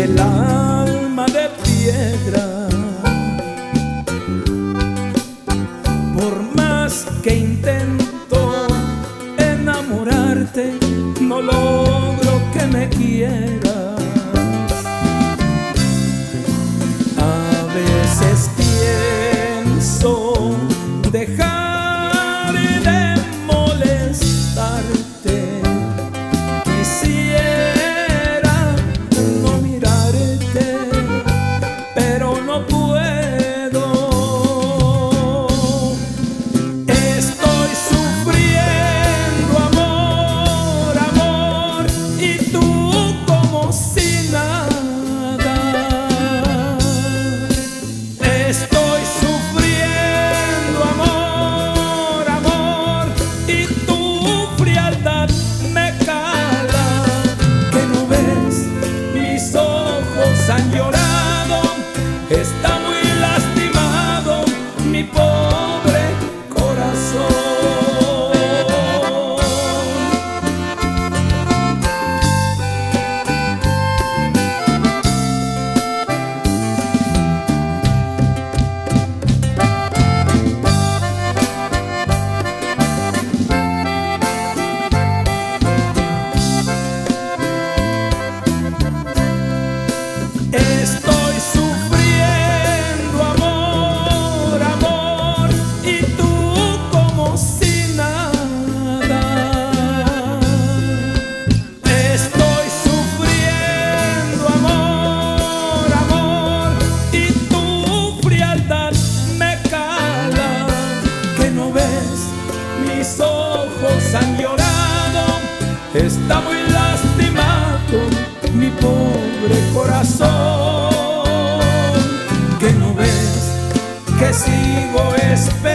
el alma de piedra. Por más que intento enamorarte, no logro que me quieras. A veces pienso dejar de molestarte. Quisiera no mirarte, pero no puedo. Estoy sufriendo amor, amor, y tú como si nada. Estoy sufriendo amor, amor, y tu frialdad me cala. Que no ves, mis ojos han llorado, está muy lastimado mi pobre corazón. Estoy sufriendo amor, amor, y tú como si nada. Estoy sufriendo amor, amor, y tu frialdad me cala. Que no ves, mis ojos han llorado, está muy lastimado mi pobre corazón. Que no ves que sigo esperando